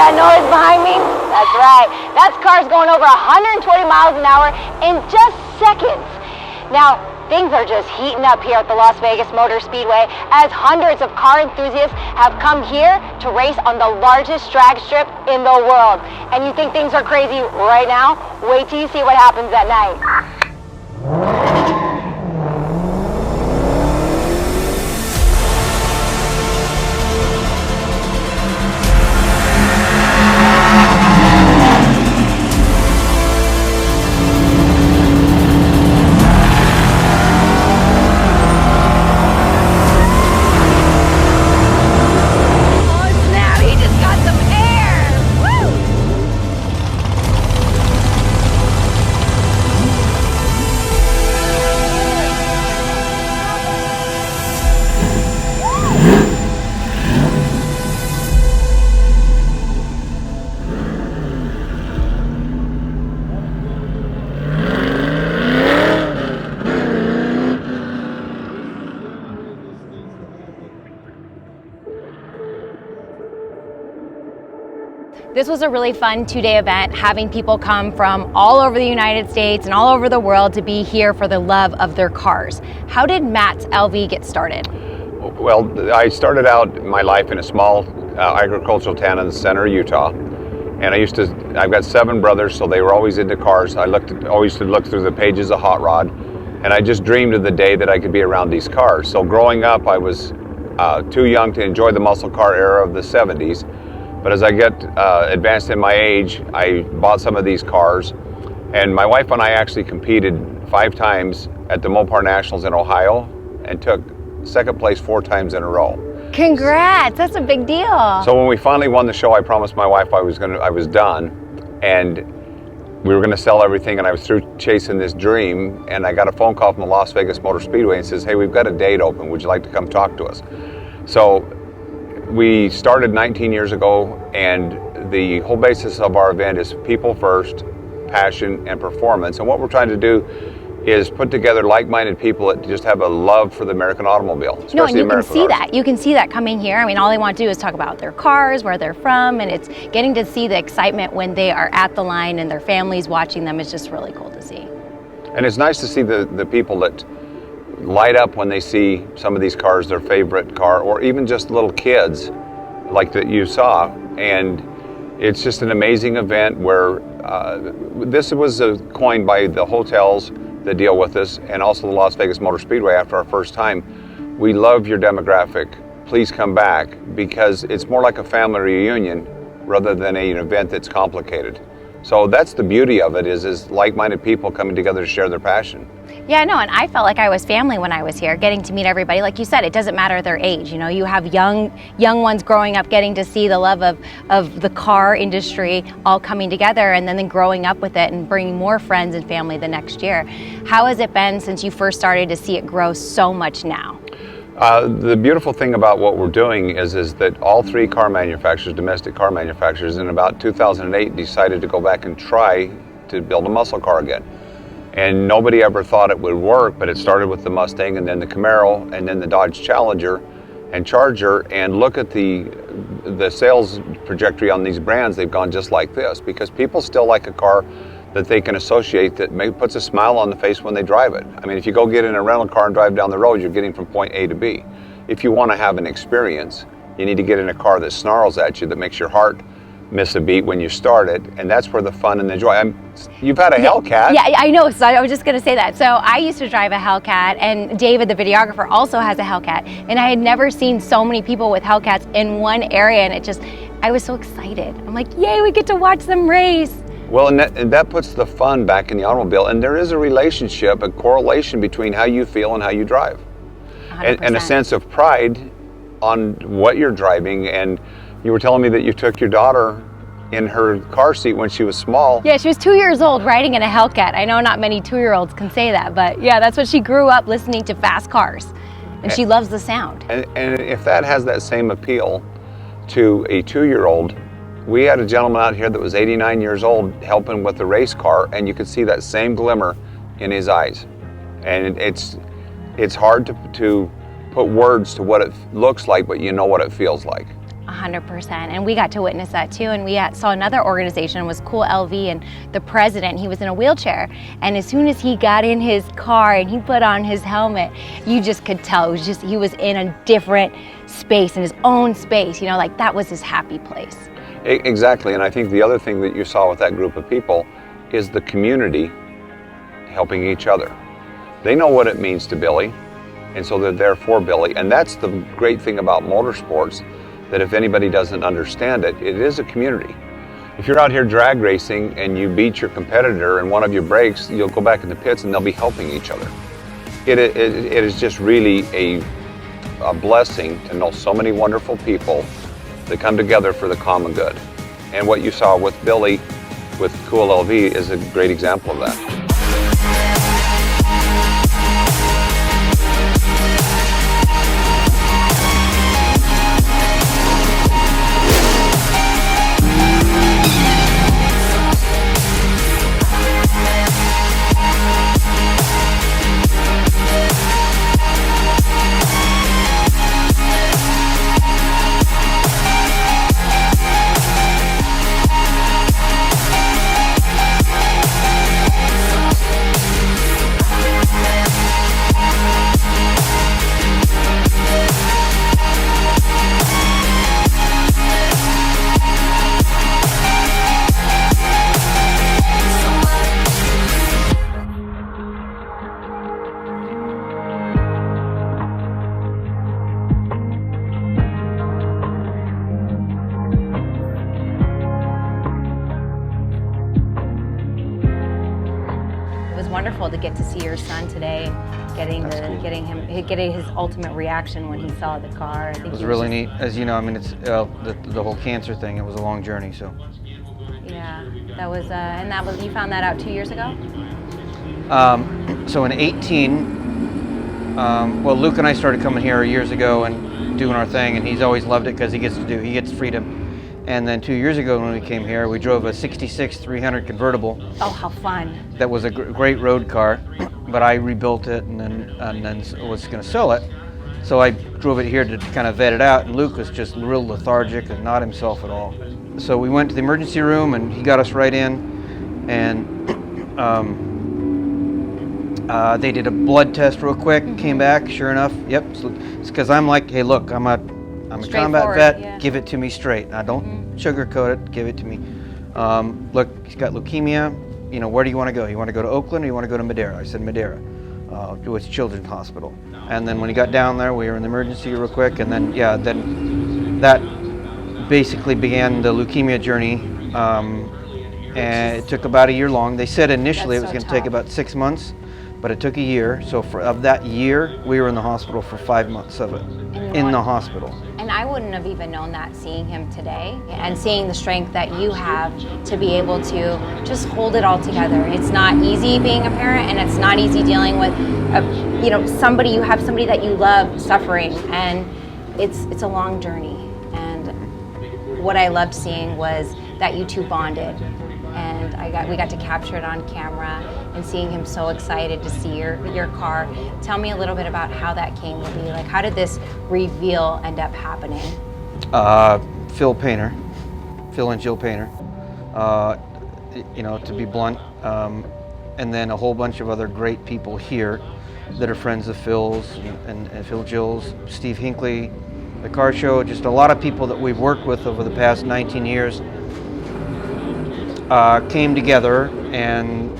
that noise behind me? That's right. That's cars going over 120 miles an hour in just seconds. Now, things are just heating up here at the Las Vegas Motor Speedway as hundreds of car enthusiasts have come here to race on the largest drag strip in the world. And you think things are crazy right now? Wait till you see what happens at night. This was a really fun two-day event, having people come from all over the United States and all over the world to be here for the love of their cars. How did MATSLV get started? Well, I started out my life in a small agricultural town in the center of Utah. And I've got 7 brothers, so they were always into cars. I always would look through the pages of Hot Rod, and I just dreamed of the day that I could be around these cars. So growing up, I was too young to enjoy the muscle car era of the 70s. But as I get advanced in my age, I bought some of these cars. And my wife and I actually competed 5 times at the Mopar Nationals in Ohio and took second place 4 times in a row. Congrats, that's a big deal. So when we finally won the show, I promised my wife I was done, and we were gonna sell everything, and I was through chasing this dream, and I got a phone call from the Las Vegas Motor Speedway and says, hey, we've got a date open, would you like to come talk to us? So we started 19 years ago, and the whole basis of our event is people first, passion, and performance. And what we're trying to do is put together like-minded people that just have a love for the American automobile, especially no, and you American can see cars. that. You can see that coming here. I mean, all they want to do is talk about their cars, where they're from, and it's getting to see the excitement when they are at the line and their families watching them. It's just really cool to see. And it's nice to see the people that light up when they see some of these cars, their favorite car, or even just little kids like that you saw. And it's just an amazing event where this was coined by the hotels that deal with us, and also the Las Vegas Motor Speedway after our first time. We love your demographic. Please come back, because it's more like a family reunion rather than an event that's complicated. So that's the beauty of it, is like-minded people coming together to share their passion. Yeah, no, and I felt like I was family when I was here, getting to meet everybody. Like you said, it doesn't matter their age. You know, you have young ones growing up, getting to see the love of the car industry all coming together, and then growing up with it and bringing more friends and family the next year. How has it been since you first started to see it grow so much now? The beautiful thing about what we're doing is that all 3 car manufacturers, domestic car manufacturers, in about 2008 decided to go back and try to build a muscle car again. And nobody ever thought it would work, but it started with the Mustang, and then the Camaro, and then the Dodge Challenger and Charger. And look at the sales trajectory on these brands. They've gone just like this, because people still like a car that they can associate, that puts a smile on the face when they drive it. I mean, if you go get in a rental car and drive down the road, you're getting from point A to B. If you want to have an experience, you need to get in a car that snarls at you, that makes your heart miss a beat when you start it, and that's where the fun and the joy. You've had a Hellcat. Yeah, I know. So I was just going to say that. So I used to drive a Hellcat, and David, the videographer, also has a Hellcat, and I had never seen so many people with Hellcats in one area, and I was so excited. I'm like, yay, we get to watch them race. Well, and that puts the fun back in the automobile, and there is a relationship, a correlation between how you feel and how you drive, and a sense of pride on what you're driving. And you were telling me that you took your daughter in her car seat when she was small. Yeah, she was 2 years old riding in a Hellcat. I know not many 2-year-olds can say that, but yeah, that's what she grew up listening to, fast cars, and she loves the sound. And if that has that same appeal to a 2-year-old, we had a gentleman out here that was 89 years old helping with the race car, and you could see that same glimmer in his eyes. And it's hard to put words to what it looks like, but you know what it feels like. 100%, and we got to witness that too. And we saw another organization, it was Cool LV, and the president, he was in a wheelchair, and as soon as he got in his car and he put on his helmet, you just could tell he was in a different space, in his own space, you know, like that was his happy place. Exactly, and I think the other thing that you saw with that group of people is the community helping each other. They know what it means to Billy, and so they're there for Billy, and that's the great thing about motorsports, that if anybody doesn't understand it, it is a community. If you're out here drag racing and you beat your competitor and one of you breaks, you'll go back in the pits and they'll be helping each other. It is just really a blessing to know so many wonderful people that come together for the common good. And what you saw with Billy, with Cool LV, is a great example of that. Wonderful to get to see your son today, getting his ultimate reaction when he saw the car. I think it was really neat. As you know, I mean, it's the whole cancer thing. It was a long journey, so. Yeah, that was, you found that out 2 years ago. So in 18, well, Luke and I started coming here years ago and doing our thing, and he's always loved it because he gets freedom. And then 2 years ago when we came here, we drove a 66 300 convertible. Oh, how fun. That was a great road car, but I rebuilt it and then was going to sell it. So I drove it here to kind of vet it out, and Luke was just real lethargic and not himself at all. So we went to the emergency room and he got us right in, and they did a blood test real quick, came back, sure enough, yep. It's because I'm like, hey look, I'm a combat vet, yeah. Give it to me straight. Now don't sugarcoat it, give it to me. Look, he's got leukemia, you know, where do you want to go? You want to go to Oakland or you want to go to Madeira? I said Madeira, to its children's hospital. And then when he got down there, we were in the emergency real quick, and then, yeah, then that basically began the leukemia journey, and it took about a year long. They said initially it was going to take about 6 months, but it took a year. So of that year, we were in the hospital for 5 months of it, in the hospital. And I wouldn't have even known that seeing him today, and seeing the strength that you have to be able to just hold it all together. It's not easy being a parent, and it's not easy dealing with, somebody that you love suffering, and it's a long journey. And what I loved seeing was that you two bonded, and we got to capture it on camera, and seeing him so excited to see your car. Tell me a little bit about how that came to be. Like, how did this reveal end up happening? Phil and Jill Painter, to be blunt, and then a whole bunch of other great people here that are friends of Phil's and Phil Jill's, Steve Hinckley, the car show, just a lot of people that we've worked with over the past 19 years came together and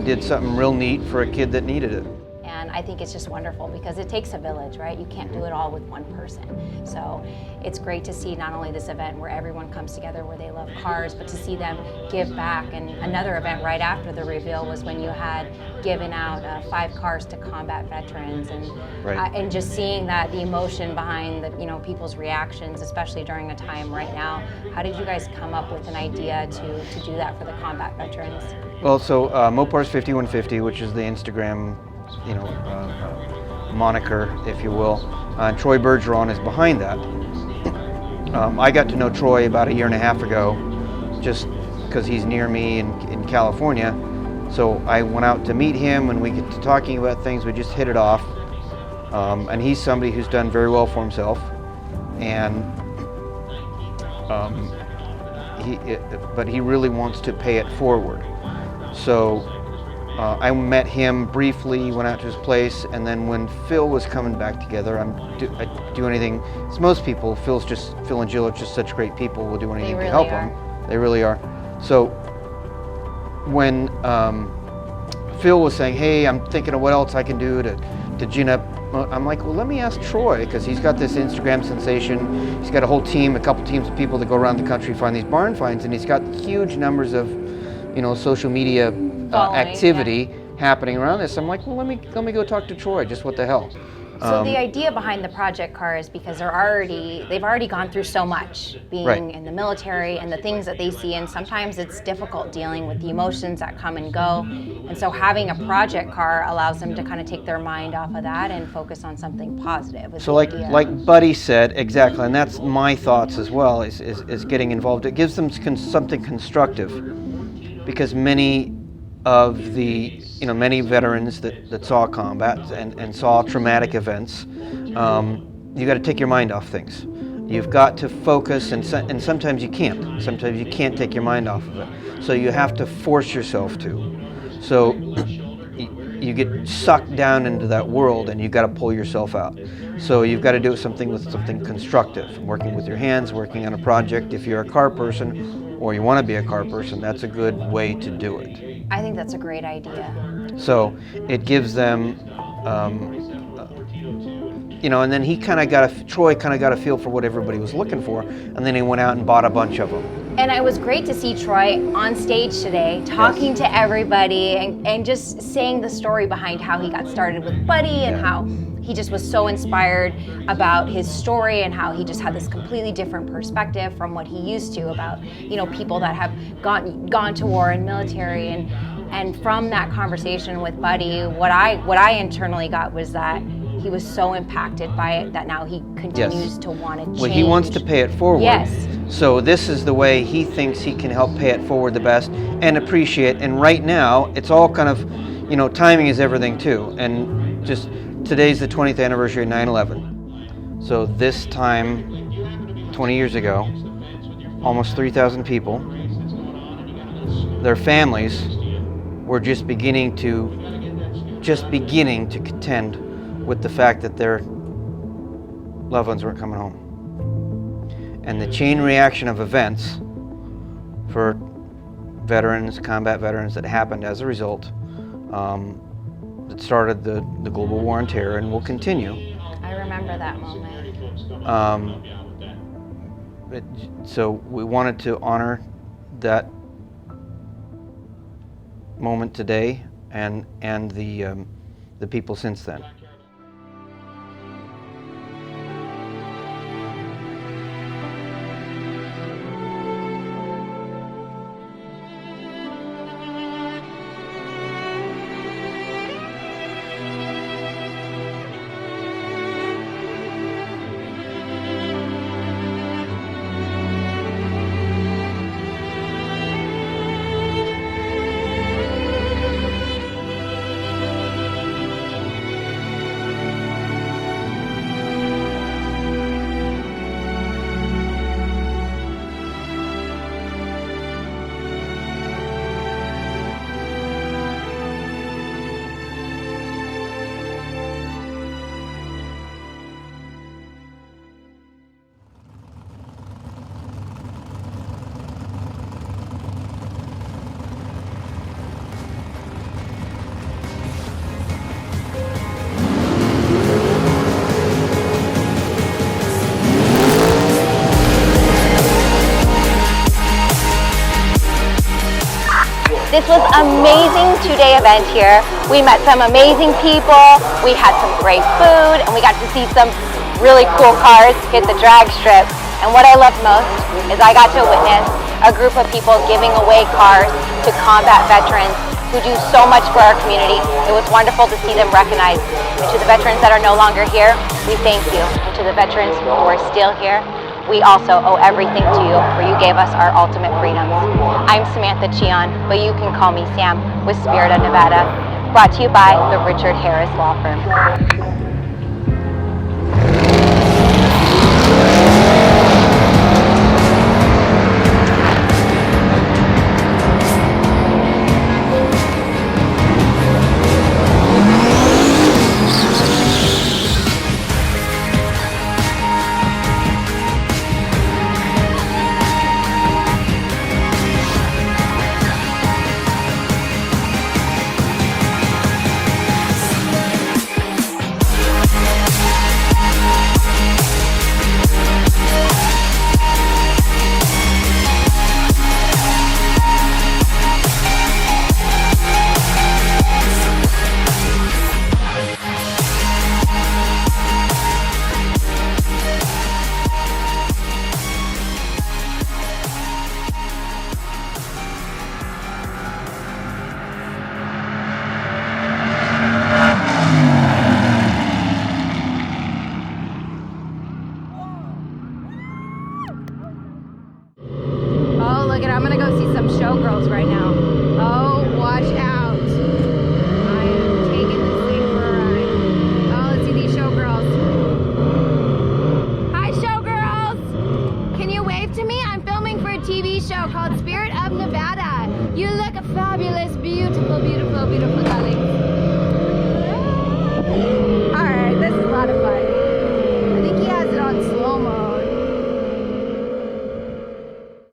did something real neat for a kid that needed it. And I think it's just wonderful because it takes a village, right? You can't do it all with one person. So it's great to see not only this event where everyone comes together where they love cars, but to see them give back. And another event right after the reveal was when you had given out 5 cars to combat veterans, and right. And just seeing that, the emotion behind the people's reactions, especially during a time right now. How did you guys come up with an idea to do that for the combat veterans? Well, so Mopar's 5150, which is the Instagram, moniker, if you will. Troy Bergeron is behind that. I got to know Troy about 1.5 years ago, just because he's near me in California. So I went out to meet him, and we get to talking about things. We just hit it off. And he's somebody who's done very well for himself. And but he really wants to pay it forward. So I met him briefly, went out to his place, and then when Phil was coming back together, I do anything. As most people, Phil and Jill are just such great people. We'll do anything to help them. They really are. So when Phil was saying, "Hey, I'm thinking of what else I can do to gin up," I'm like, well, let me ask Troy, because he's got this Instagram sensation. He's got a whole team, a couple teams of people that go around the country, find these barn finds, and he's got huge numbers of, social media activity happening around this. I'm like, well, let me go talk to Troy. Just what the hell? So the idea behind the project car is because they've already gone through so much, being in the military and the things that they see, and sometimes it's difficult dealing with the emotions that come and go. And so having a project car allows them to kind of take their mind off of that and focus on something positive. So like Buddy said, exactly, and that's my thoughts as well, is getting involved. It gives them something constructive, because many of the many veterans that saw combat and saw traumatic events, you got to take your mind off things. You've got to focus, and sometimes you can't. Sometimes you can't take your mind off of it. So you have to force yourself to. So you get sucked down into that world, and you've got to pull yourself out. So you've got to do something constructive, working with your hands, working on a project. If you're a car person, or you want to be a car person, that's a good way to do it. I think that's a great idea. So it gives them, and then Troy kind of got a feel for what everybody was looking for, and then he went out and bought a bunch of them. And it was great to see Troy on stage today, talking to everybody and just saying the story behind how he got started with Buddy and how he just was so inspired about his story and how he just had this completely different perspective from what he used to about, people that have gone to war and military. And from that conversation with Buddy, what I internally got was that he was so impacted by it that now he continues to want to change. Well, he wants to pay it forward. Yes. So this is the way he thinks he can help pay it forward the best and appreciate. And right now, it's all kind of, timing is everything too. And just today's the 20th anniversary of 9/11. So this time, 20 years ago, almost 3,000 people, their families were just beginning to contend with the fact that their loved ones weren't coming home. And the chain reaction of events for veterans, combat veterans, that happened as a result, that started the global war on terror and will continue. I remember that moment. So we wanted to honor that moment today and the people since then. This was an amazing two-day event here. We met some amazing people, we had some great food, and we got to see some really cool cars hit the drag strip. And what I loved most is I got to witness a group of people giving away cars to combat veterans who do so much for our community. It was wonderful to see them recognized. And to the veterans that are no longer here, we thank you. And to the veterans who are still here, we also owe everything to you, for you gave us our ultimate freedoms. I'm Samantha Chion, but you can call me Sam with Spirit of Nevada. Brought to you by the Richard Harris Law Firm. showgirls right now. Oh, watch out. I am taking this thing for a ride. Oh, let's see these showgirls. Hi, showgirls. Can you wave to me? I'm filming for a TV show called Spirit of Nevada. You look fabulous, beautiful, beautiful, beautiful, darling.